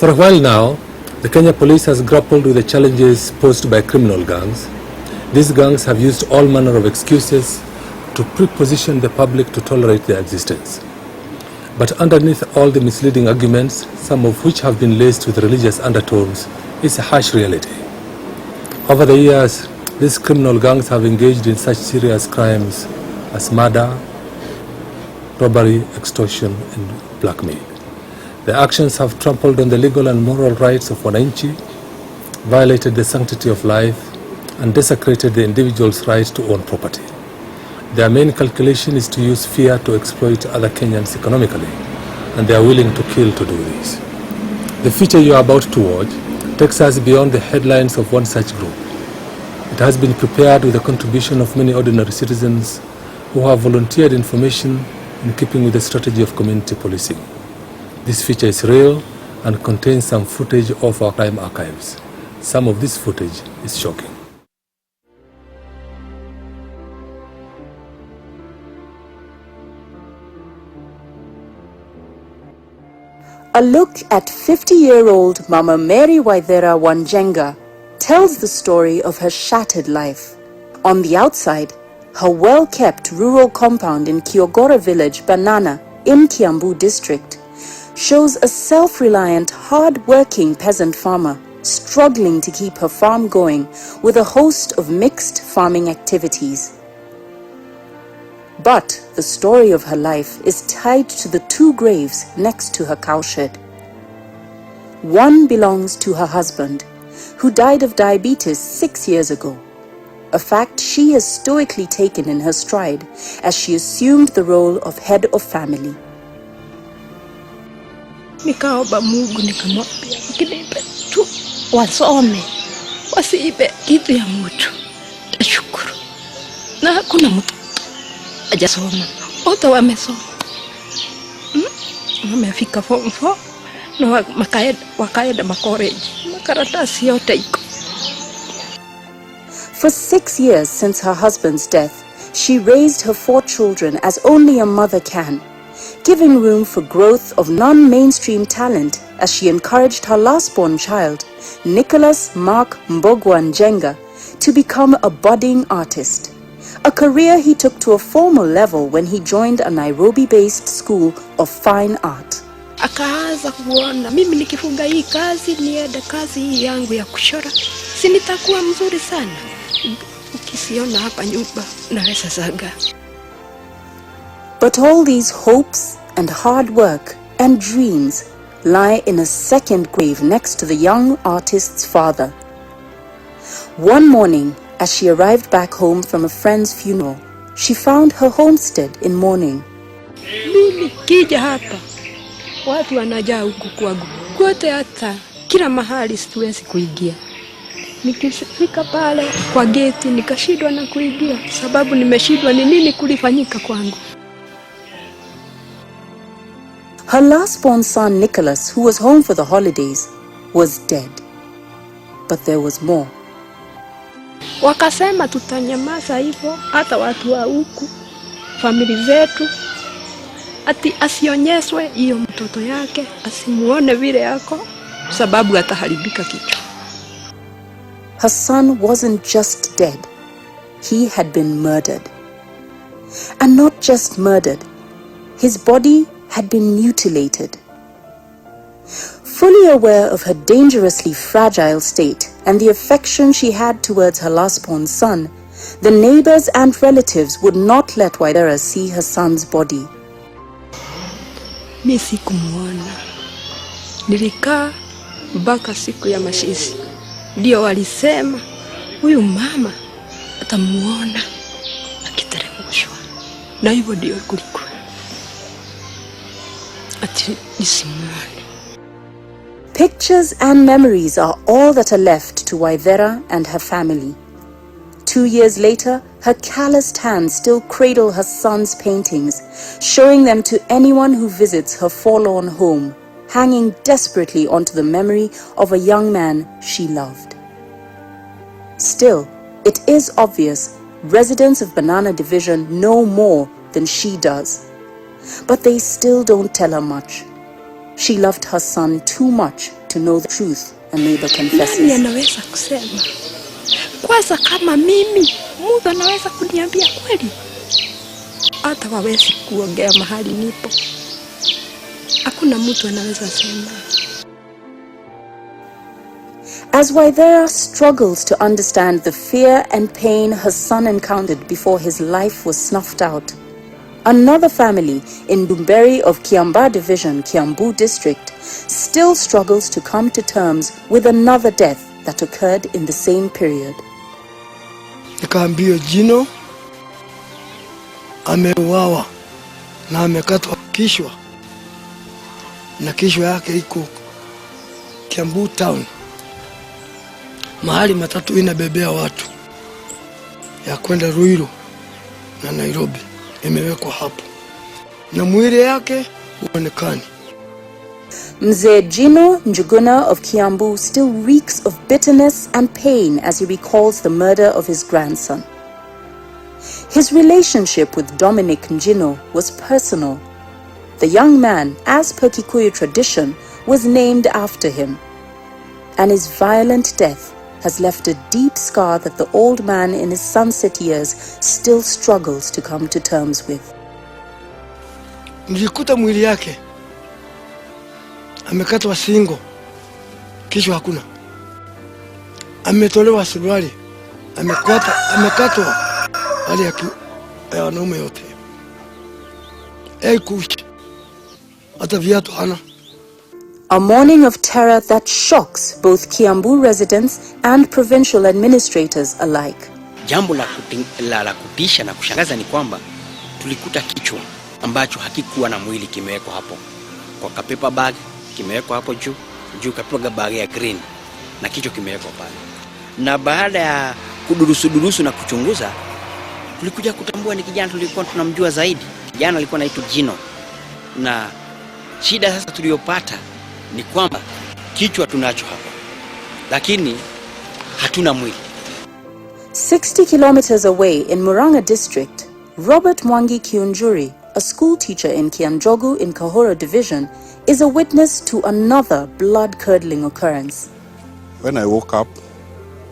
For a while now, the Kenya Police has grappled with the challenges posed by criminal gangs. These gangs have used all manner of excuses to preposition the public to tolerate their existence. But underneath all the misleading arguments, some of which have been laced with religious undertones, is a harsh reality. Over the years, these criminal gangs have engaged in such serious crimes as murder, robbery, extortion, and blackmail. Their actions have trampled on the legal and moral rights of wananchi, violated the sanctity of life, and desecrated the individual's right to own property. Their main calculation is to use fear to exploit other Kenyans economically, and they are willing to kill to do this. The feature you are about to watch takes us beyond the headlines of one such group. It has been prepared with the contribution of many ordinary citizens who have volunteered information in keeping with the strategy of community policing. This feature is real and contains some footage of our crime archives. Some of this footage is shocking. A look at 50-year-old Mama Mary Waithera Wanjenga tells the story of her shattered life. On the outside, her well-kept rural compound in Kiogora village, Banana, in Kiambu district, shows a self-reliant, hard-working peasant farmer struggling to keep her farm going with a host of mixed farming activities. But the story of her life is tied to the two graves next to her cowshed. One belongs to her husband, who died of diabetes 6 years ago, a fact she has stoically taken in her stride as she assumed the role of head of family. Nikaomba Mungu nikamwambia ukinipe tu wasome wasiibe kitu ya mtu tashukuru. Na hakuna mtu hajasoma, wote wamesoma. Wamefika form 4 na wakaenda makoleji, makaratasi yote iko. For 6 years since her husband's death, she raised her 4 children as only a mother can, giving room for growth of non-mainstream talent as she encouraged her last-born child, Nicholas Mark Mbogwa Njenga, to become a budding artist, a career he took to a formal level when he joined a Nairobi-based school of fine art. Akaanza kuona mimi nikifunga hii kazi, niende kazi hii yangu ya kuchora, si nitakuwa mzuri sana. Ukisiona hapa nyumba naweza zaga. But all these hopes and hard work and dreams lie in a second grave next to the young artist's father. One morning, as she arrived back home from a friend's funeral, she found her homestead in mourning. Mimi kija hapa, watu wanajaa huku kwangu. Kote hata kila mahali siwezi kuingia. Nikifika pale kwa geti nikashindwa na kuingia sababu nimeshindwa ni nini kulifanyika kwangu. Her last-born son Nicholas, who was home for the holidays, was dead. But there was more. Wakasema tutanyamaza hivyo hata watu wa huku, familia zetu, ati asionyeswe hiyo mtoto yake, asimuone vile yako sababu ataharibika kichwa. Her son wasn't just dead. He had been murdered. And not just murdered. His body had been mutilated. Fully aware of her dangerously fragile state and the affection she had towards her last-born son, the neighbors and relatives would not let Waithera see her son's body. Mimi sikumuona. Nilikaa mpaka siku ya mazishi. Ndio walisema huyu mama atamuona akiteremshwa. Na hivyo ndio kulikuwa. Ati nisimuone. Pictures and memories are all that are left to Waithera and her family. 2 years later, her calloused hands still cradle her son's paintings, showing them to anyone who visits her forlorn home, hanging desperately onto the memory of a young man she loved. Still, it is obvious residents of Banana Division know more than she does. But they still don't tell her much. She loved her son too much to know the truth, a neighbor Nani confesses. anaweza kusema? Kwanza kama mimi, Mungu anaweza kuniambia kweli? Hata wawezi kuongea mahali nipo. Hakuna mtu anaweza sema. As Waithera struggles to understand the fear and pain her son encountered before his life was snuffed out, another family in Dumberi of Kiamba Division, Kiambu District, still struggles to come to terms with another death that occurred in the same period. Nikaambiwa Jino ameuawa na amekatwa kichwa, na kichwa yake iko Kiambu town, mahali matatu inabebea watu ya kwenda Ruiru na Nairobi imewekwa hapo, na mwili yake huonekani. Mzee Jino Njuguna of Kiambu still reeks of bitterness and pain as he recalls the murder of his grandson. His relationship with Dominic Njino was personal. The young man, as per Kikuyu tradition, was named after him. And his violent death has left a deep scar that the old man in his sunset years still struggles to come to terms with. Nilikuta mwili yake amekatwa singo, kichwa hakuna. Ametolewa suruali, amekatwa hali ya wanaume yote. Kushi, hata viatu hana. A morning of terror that shocks both Kiambu residents and provincial administrators alike. Jambo la kutisha na kushangaza ni kwamba tulikuta kichwa ambacho hakikuwa na mwili kimewekwa hapo. Kwa paper bag kimewekwa hapo juu kapepa bag ya green na kichwa kimewekwa pale. Na baada ya kudurusu na kuchunguza, tulikuja kutambua ni kijana tulikuwa tunamjua zaidi. Kijana alikuwa anaitwa Jino. Na shida sasa tuliyopata ni kwamba kichwa tunacho hapa, lakini hatuna mwili. 60 kilometers away in Murang'a district, Robert Mwangi Kiunjuri, a school teacher in Kianjogu in Kahora division, is a witness to another blood-curdling occurrence. When I woke up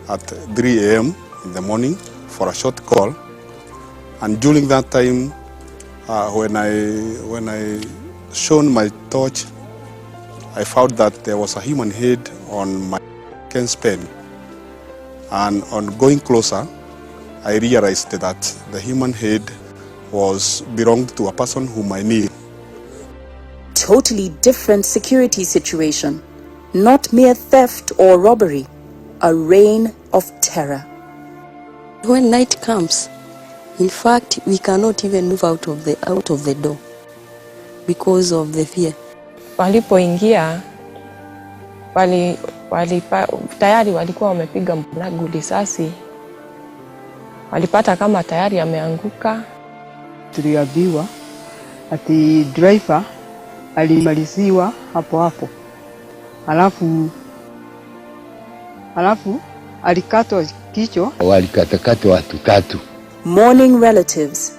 at 3 a.m. in the morning for a short call, and during that time, when I shone my torch, I found that there was a human head on my Ken's pen, and on going closer, I realized that the human head belonged to a person whom I knew. Totally different security situation, not mere theft or robbery, a reign of terror. When night comes, in fact, we cannot even move out of the door because of the fear. Walipoingia tayari walikuwa wamepiga mlango risasi. Walipata kama tayari ameanguka. Tuliambiwa ati driver alimaliziwa hapo. Alafu alikatwa kichwa. Walikatakatwa watu 3. Mourning relatives,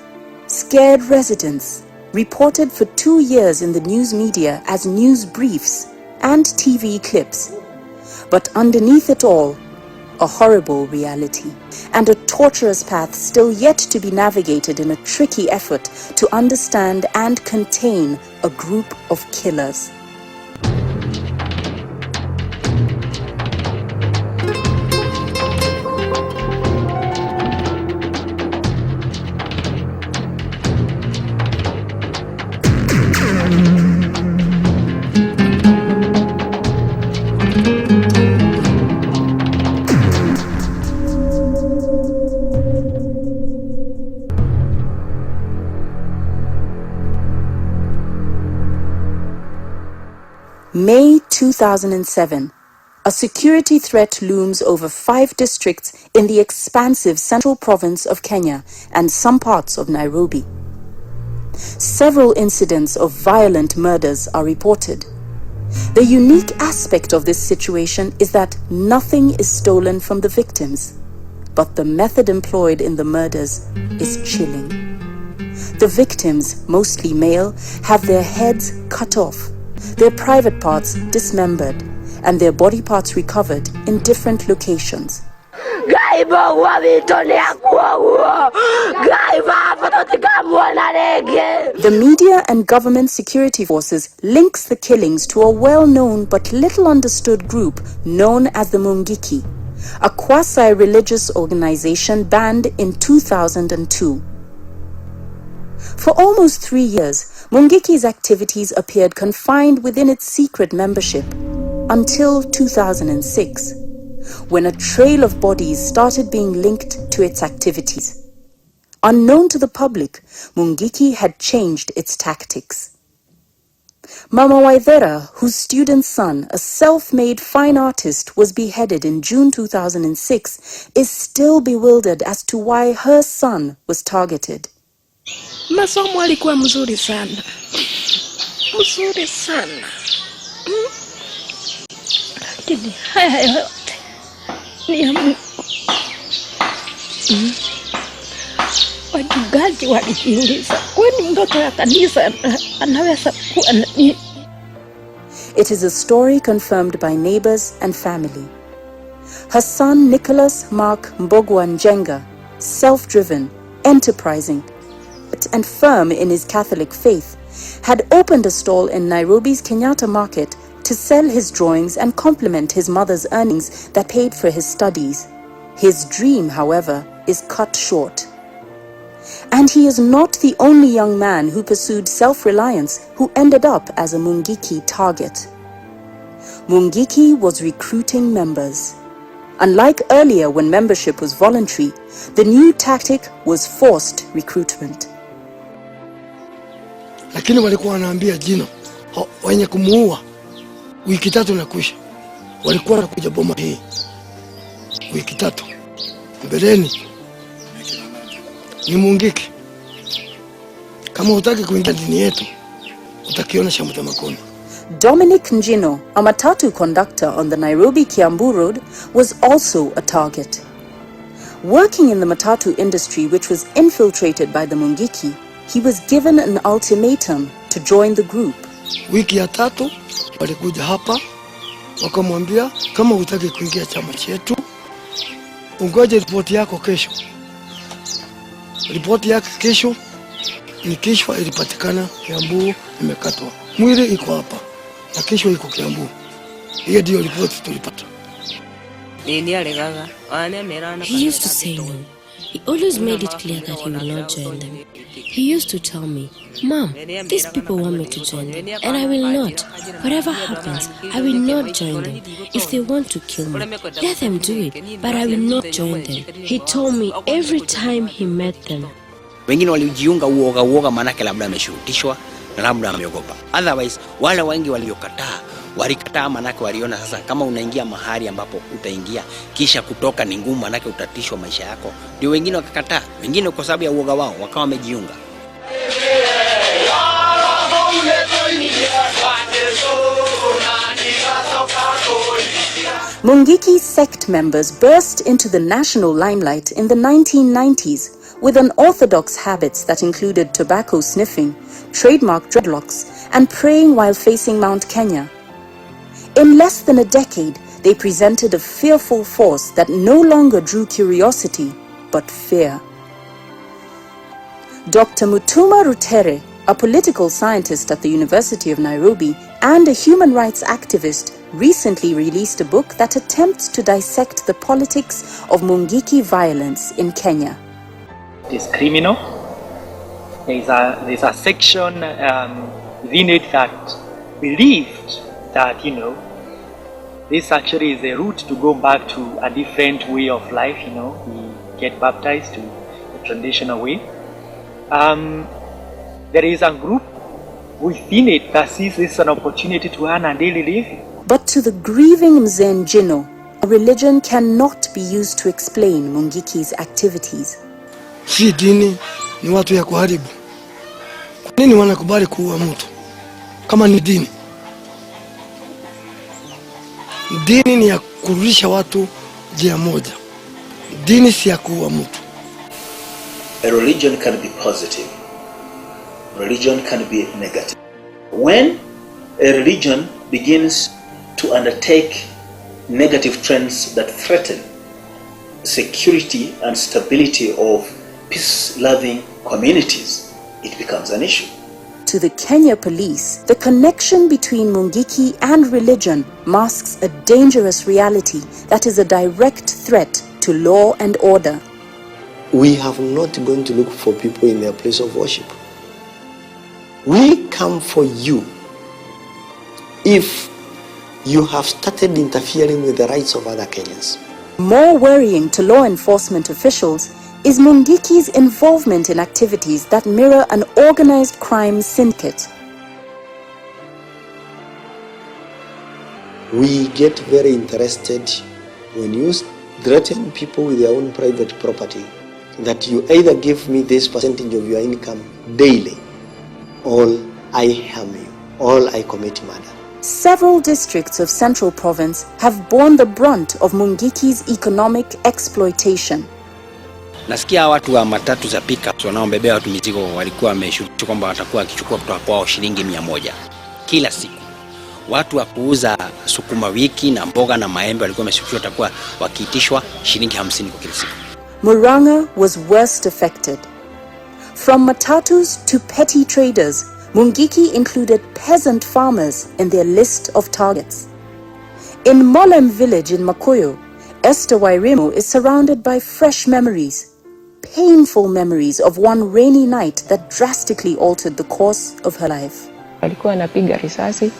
scared residents, reported for 2 years in the news media as news briefs and TV clips. But underneath it all, a horrible reality and a torturous path still yet to be navigated in a tricky effort to understand and contain a group of killers. May 2007, a security threat looms over 5 districts in the expansive central province of Kenya and some parts of Nairobi. Several incidents of violent murders are reported. The unique aspect of this situation is that nothing is stolen from the victims, but the method employed in the murders is chilling. The victims, mostly male, have their heads cut off, their private parts dismembered, and their body parts recovered in different locations. The media and government security forces links the killings to a well-known but little understood group known as the Mungiki, a quasi-religious organization banned in 2002. For almost 3 years, Mungiki's activities appeared confined within its secret membership until 2006, when a trail of bodies started being linked to its activities. Unknown to the public, Mungiki had changed its tactics. Mama Waithera, whose student son, a self-made fine artist, was beheaded in June 2006, is still bewildered as to why her son was targeted. Masomo alikuwa mzuri sana. Mzuri sana. Lakini haya yote ni ya Mungu. Wachungaji walijiuliza, kwani mtoto wa kanisa anaweza kuwa nani? It is a story confirmed by neighbors and family. Her son Nicholas Mark Mbogwa Njenga, self-driven, enterprising, and firm in his Catholic faith, had opened a stall in Nairobi's Kenyatta market to sell his drawings and complement his mother's earnings that paid for his studies. His dream, however, is cut short. And he is not the only young man who pursued self-reliance who ended up as a Mungiki target. Mungiki was recruiting members. Unlike earlier when membership was voluntary, the new tactic was forced recruitment. Lakini walikuwa wanaambia jina wenye kumuua wiki 3 na kuisha. Walikuwa wanakuja boma hii wiki 3 mbeleni. Ni Mungiki. Kama utaki kuingia dini yetu, utakiona shamuta makoni. Dominic Njino, a matatu conductor on the Nairobi-Kiambu Road, was also a target. Working in the matatu industry, which was infiltrated by the Mungiki, he was given an ultimatum to join the group. Wiki ya 3 walikuja hapa wakamwambia, kama utaki kuingia chama chetu, ungoje ripoti yako kesho. Ripoti yake kesho ni kishwa ilipatikana Kiambu, imekatwa. Mwili iko hapa na kesho iko Kiambu. Hiyo ndio ripoti tulipata. He used to say no. He always made it clear that he will not join them. He used to tell me, Mom, these people want me to join them, and I will not. Whatever happens, I will not join them. If they want to kill me, let them do it, but I will not join them. He told me every time he met them. Wengine walijiunga uoga manake labda ameshurutishwa na labda ameogopa. Otherwise, wale wengi walikataa manake waliona sasa kama unaingia mahali ambapo utaingia kisha kutoka ni ngumu manake utatishwa maisha yako. Ndio wengine wakakataa. Wengine kwa sababu ya uoga wao wakawa wamejiunga. Mungiki sect members burst into the national limelight in the 1990s with unorthodox habits that included tobacco sniffing, trademark dreadlocks, and praying while facing Mount Kenya. In less than a decade, they presented a fearful force that no longer drew curiosity, but fear. Dr. Mutuma Rutere, a political scientist at the University of Nairobi and a human rights activist, recently released a book that attempts to dissect the politics of Mungiki violence in Kenya. It is criminal. There's a section within it that believed that, this actually is a route to go back to a different way of life, we get baptized to the traditional way. There is a group within it that sees this as an opportunity to earn a daily living. But to the grieving Mzee Njino, a religion cannot be used to explain Mungiki's activities. Si dini ni watu ya kuharibu. Kwa nini wanakubali kuua mtu? Kama ni dini. Dini ni ya kurudisha watu njia moja. Dini si ya kuua mtu. A religion can be positive. Religion can be negative. When a religion begins to undertake negative trends that threaten security and stability of peace-loving communities, it becomes an issue. To the Kenya police, the connection between Mungiki and religion masks a dangerous reality that is a direct threat to law and order. We have not gone to look for people in their place of worship. We come for you if you have started interfering with the rights of other Kenyans. More worrying to law enforcement officials is Mungiki's involvement in activities that mirror an organized crime syndicate. We get very interested when you threaten people with their own private property, that you either give me this percentage of your income daily, or I harm you, or I commit murder. Several districts of Central Province have borne the brunt of Mungiki's economic exploitation. Nasikia watu wa matatu za pickups wanaobebea watu mizigo walikuwa wameshuhudia kwamba watakuwa wakichukua kutoka kwao shilingi 100 kila siku. Watu wa kuuza sukuma wiki na mboga na maembe walikuwa wameshuhudia watakuwa wakiitishwa shilingi 50 kwa kila siku. Murang'a was worst affected. From matatus to petty traders, Mungiki included peasant farmers in their list of targets. In Molem village in Makuyu, Esther Wairimo is surrounded by fresh memories, painful memories of one rainy night that drastically altered the course of her life. Walikuwa wanapiga risasi,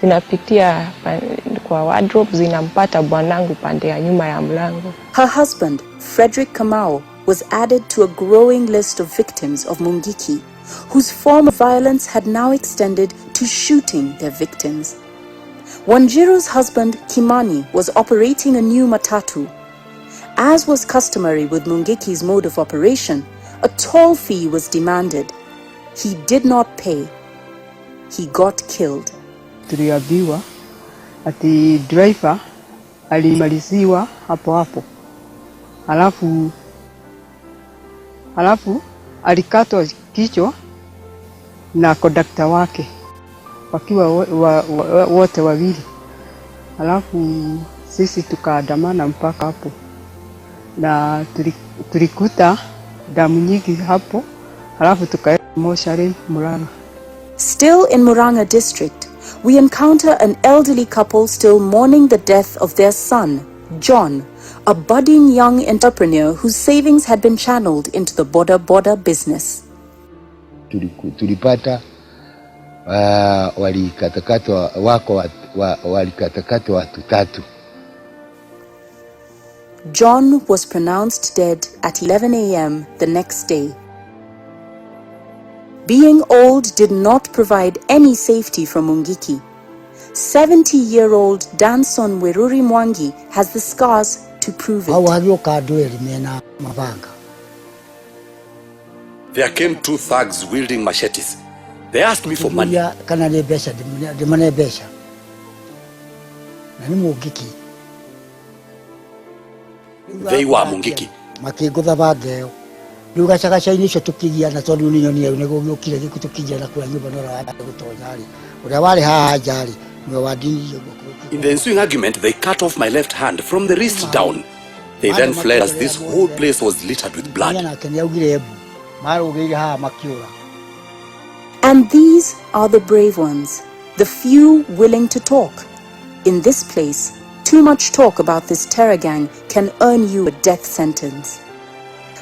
zinapitia kwa wardrobe, zinampata bwanangu pande ya nyuma ya mlango. Her husband, Frederick Kamau, was added to a growing list of victims of Mungiki, whose form of violence had now extended to shooting their victims. Wanjiru's husband, Kimani, was operating a new matatu. As was customary with Mungiki's mode of operation, a toll fee was demanded. He did not pay. He got killed. Tuliambiwa ati driver alimaliziwa hapo hapo. Alafu alikatwa kichwa na kondakta wake wakiwa wote wawili. Alafu sisi tukaandamana mpaka hapo na tulikuta damu nyingi hapo. Alafu tukaenda moshari Murang'a. Still in Murang'a district, we encounter an elderly couple still mourning the death of their son, John, a budding young entrepreneur whose savings had been channeled into the border business. Tulipata walikatakatwa watu 3. John was pronounced dead at 11 a.m. the next day. Being old did not provide any safety for Mungiki. 70-year-old Danson Weruri Mwangi has the scars to prove it. There came 2 thugs wielding machetes. They asked me for money. They were Mungiki. In the ensuing argument, they cut off my left hand from the wrist down. They then fled as this whole place was littered with blood. And these are the brave ones, the few willing to talk. In this place, too much talk about this terror gang can earn you a death sentence.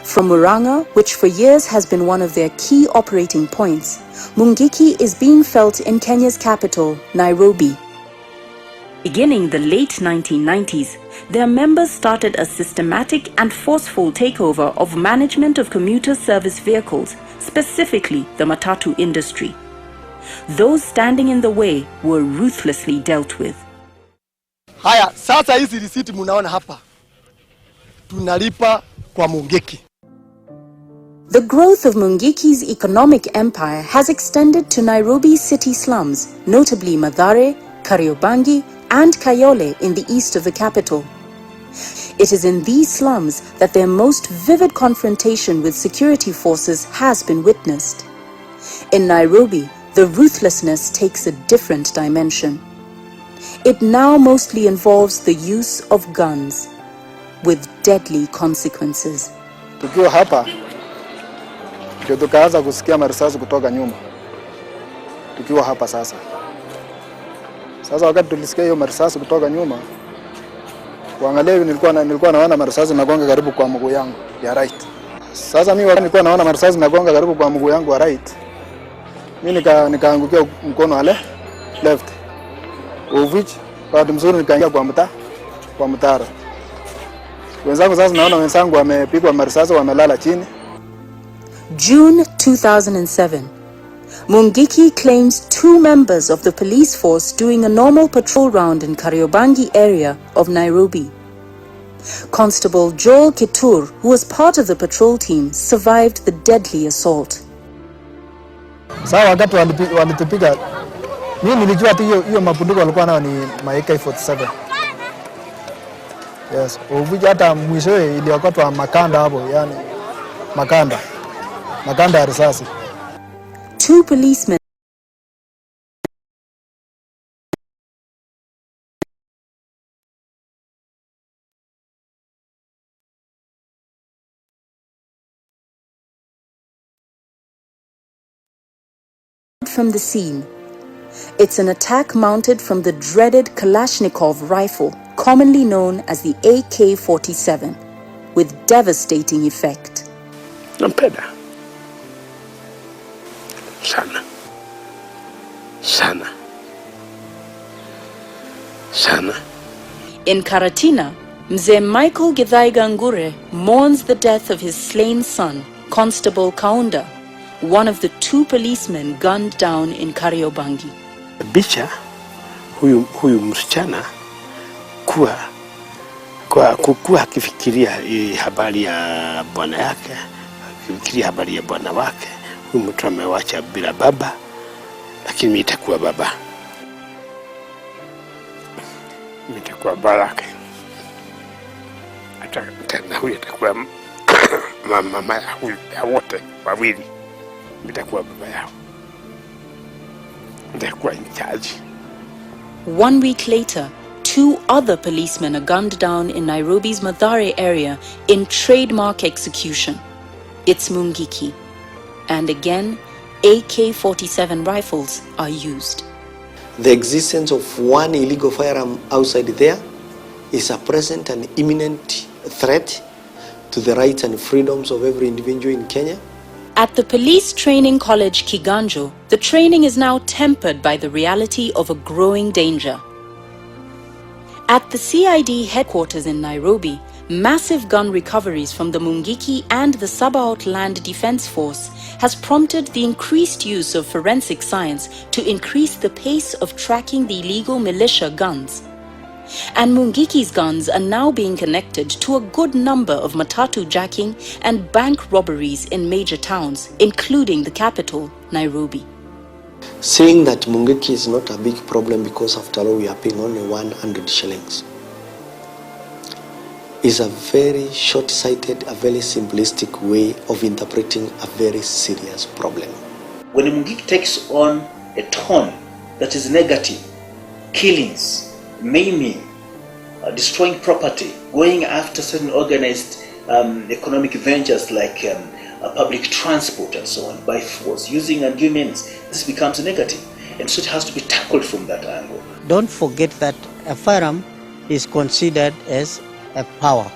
From Murang'a, which for years has been one of their key operating points, Mungiki is being felt in Kenya's capital, Nairobi. Beginning the late 1990s, their members started a systematic and forceful takeover of management of commuter service vehicles, specifically the matatu industry. Those standing in the way were ruthlessly dealt with. Haya, sasa hizi risiti munaona hapa. Tunalipa kwa Mungiki. The growth of Mungiki's economic empire has extended to Nairobi's city slums, notably Mathare, Kariobangi, and Kayole in the east of the capital. It is in these slums that their most vivid confrontation with security forces has been witnessed. In Nairobi, the ruthlessness takes a different dimension. It now mostly involves the use of guns, with deadly consequences. Tukiwa hapa ndio tukaanza kusikia marisasi kutoka nyuma. Tukiwa hapa sasa. Sasa wakati tulisikia hiyo marisasi kutoka nyuma, kuangalia hivi nilikuwa naona marisasi nagonga karibu kwa mguu yangu ya right. Sasa mimi wakati nilikuwa naona marisasi nagonga karibu kwa mguu yangu wa right, mimi nikaangukia mkono wa left. Which bahati mzuri nikaingia kwa mtaro. Wenzangu sasa naona wenzangu wamepigwa marisasi wamelala chini. June 2007. Mungiki claims 2 members of the police force doing a normal patrol round in Kariobangi area of Nairobi. Constable Joel Kitur, who was part of the patrol team, survived the deadly assault. Sawa, wakati walitupiga, mimi nilijua tu hiyo mabunduki walikuwa nayo ni AK-47. Yes, uvija hata mwishowe iliokotwa makanda hapo, yani makanda ya risasi. 2 policemen from the scene. It's an attack mounted from the dreaded Kalashnikov rifle, commonly known as the AK-47, with devastating effect. Nampenda sana. In Karatina, Mzee Michael Githaiga Ngure mourns the death of his slain son, Constable Kaunda, one of the 2 policemen gunned down in Kariobangi. Bicha huyu msichana kuwa akifikiria habari ya bwana yake, akifikiria habari ya bwana wake, huyu mtu amewacha bila baba, lakini mimi nitakuwa baba. Nitakuwa baraka. Tena huyu atakuwa mama ya wote wawili. Nitakuwa baba yao. Nitakuwa in charge. 1 week later, 2 other policemen are gunned down in Nairobi's Mathare area in trademark execution. It's Mungiki. And again, AK-47 rifles are used. The existence of one illegal firearm outside there is a present and imminent threat to the rights and freedoms of every individual in Kenya. At the Police Training College Kiganjo, the training is now tempered by the reality of a growing danger. At the CID headquarters in Nairobi, massive gun recoveries from the Mungiki and the Sabaot Land Defense Force has prompted the increased use of forensic science to increase the pace of tracking the illegal militia guns. And Mungiki's guns are now being connected to a good number of matatu jacking and bank robberies in major towns, including the capital, Nairobi. Saying that Mungiki is not a big problem because after all we are paying only 100 shillings is a very short-sighted, a very simplistic way of interpreting a very serious problem. When Mungiki takes on a tone that is negative, killings, maiming, destroying property, going after certain organized economic ventures like public transport and so on by force, using undue means, this becomes negative. And so it has to be tackled from that angle. Don't forget that a firearm is considered as a power.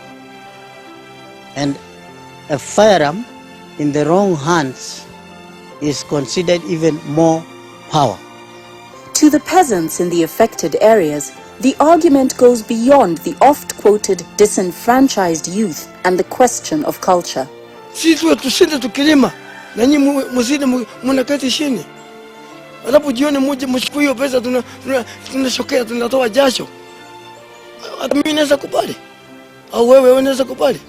And a firearm in the wrong hands is considered even more power. To the peasants in the affected areas, the argument goes beyond the oft-quoted disenfranchised youth and the question of culture. Sisi tusinde tukilima na nyinyi mzidi mnakati chini. Alafu jioni mje mchukue hiyo pesa tunashokea tunatoa jasho. Hata mimi naweza kubali. Au wewe unaweza kubali?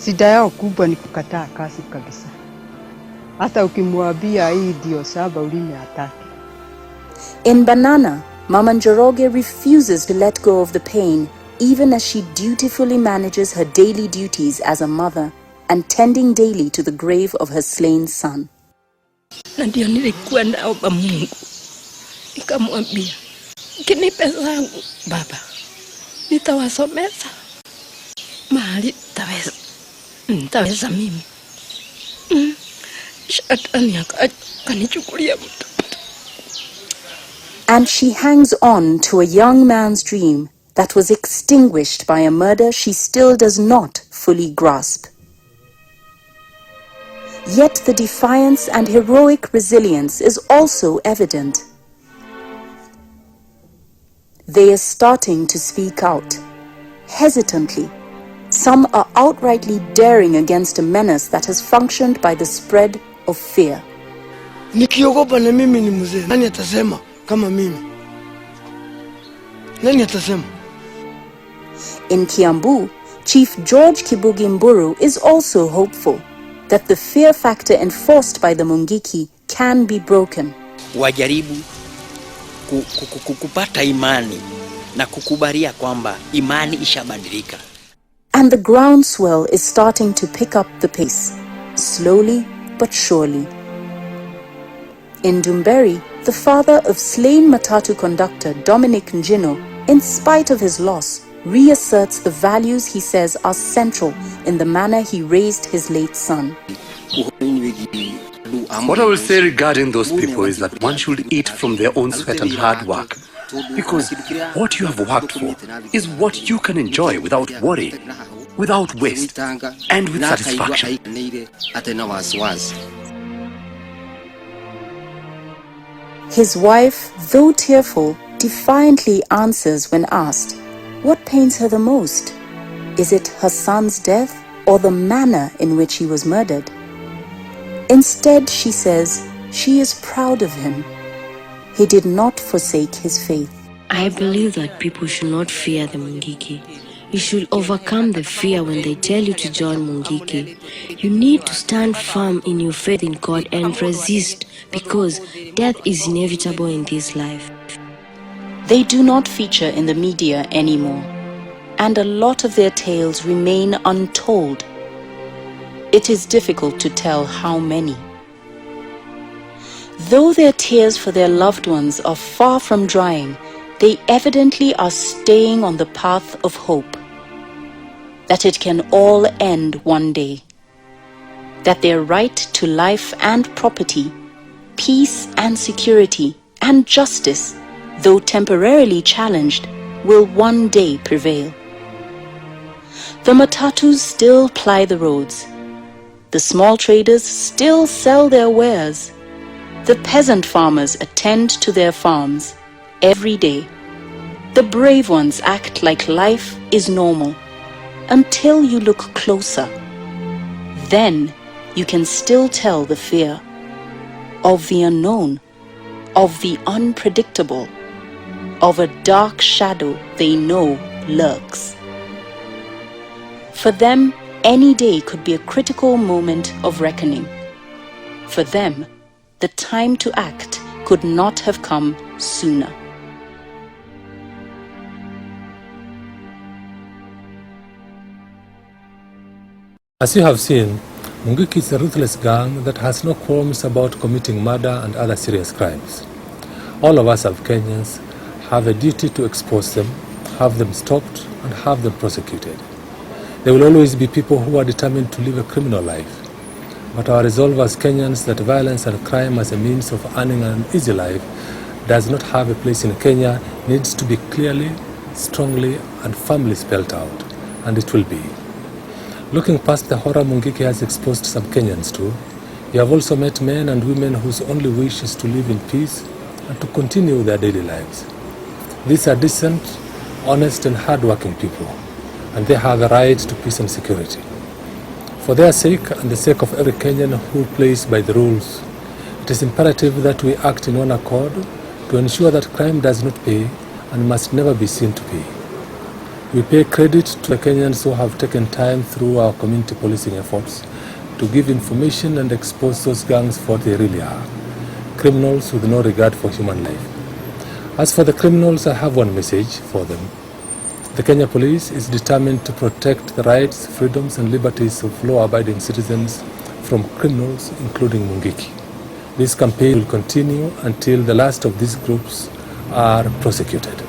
Shida yao kubwa ni kukataa kazi kabisa. Hata ukimwambia hii ndio saba ulime hataki. In Banana, Mama Njoroge refuses to let go of the pain even as she dutifully manages her daily duties as a mother and tending daily to the grave of her slain son. Na ndio nilikuwa naomba Mungu, nikamwambia kinipe zangu baba, nitawasomeza mahali nitaweza mimi. Shetani akanichukulia mtoto. And she hangs on to a young man's dream that was extinguished by a murder she still does not fully grasp. Yet the defiance and heroic resilience is also evident. They are starting to speak out, hesitantly. Some are outrightly daring against a menace that has functioned by the spread of fear. Nikiogopa na mimi ni mzee, nani atasema kama mimi? Nani atasema? In Kiambu, Chief George Kibugi Mburu is also hopeful that the fear factor enforced by the Mungiki can be broken. Wajaribu kupata imani na kukubalia kwamba imani ishabadilika. And the groundswell is starting to pick up the pace, slowly but surely. In Dumberi, the father of slain Matatu conductor Dominic Njino, in spite of his loss, reasserts the values he says are central in the manner he raised his late son. What I will say regarding those people is that one should eat from their own sweat and hard work. Because what you have worked for is what you can enjoy without worry, without waste, and with satisfaction. His wife, though tearful, defiantly answers when asked, what pains her the most? Is it her son's death or the manner in which he was murdered? Instead, she says, she is proud of him. He did not forsake his faith. I believe that people should not fear the Mungiki. You should overcome the fear when they tell you to join Mungiki. You need to stand firm in your faith in God and resist, because death is inevitable in this life. They do not feature in the media anymore, and a lot of their tales remain untold. It is difficult to tell how many. Though their tears for their loved ones are far from drying, they evidently are staying on the path of hope. That it can all end one day. That their right to life and property, peace and security, and justice, though temporarily challenged, will one day prevail. The Matatus still ply the roads. The small traders still sell their wares. The peasant farmers attend to their farms every day. The brave ones act like life is normal until you look closer. Then you can still tell the fear of the unknown, of the unpredictable, of a dark shadow they know lurks. For them, any day could be a critical moment of reckoning. For them, the time to act could not have come sooner. As you have seen, Mungiki is a ruthless gang that has no qualms about committing murder and other serious crimes. All of us as Kenyans have a duty to expose them, have them stopped, and have them prosecuted. There will always be people who are determined to live a criminal life. But our resolve as Kenyans that violence and crime as a means of earning an easy life does not have a place in Kenya needs to be clearly, strongly, and firmly spelled out. And it will be. Looking past the horror Mungiki has exposed some Kenyans to, you have also met men and women whose only wish is to live in peace and to continue their daily lives. These are decent, honest, and hard-working people, and they have a right to peace and security. For their sake and the sake of every Kenyan who plays by the rules, it is imperative that we act in one accord to ensure that crime does not pay and must never be seen to pay. We pay credit to the Kenyans who have taken time through our community policing efforts to give information and expose those gangs for what they really are, criminals with no regard for human life. As for the criminals, I have one message for them. The Kenya Police is determined to protect the rights, freedoms, and liberties of law-abiding citizens from criminals, including Mungiki. This campaign will continue until the last of these groups are prosecuted.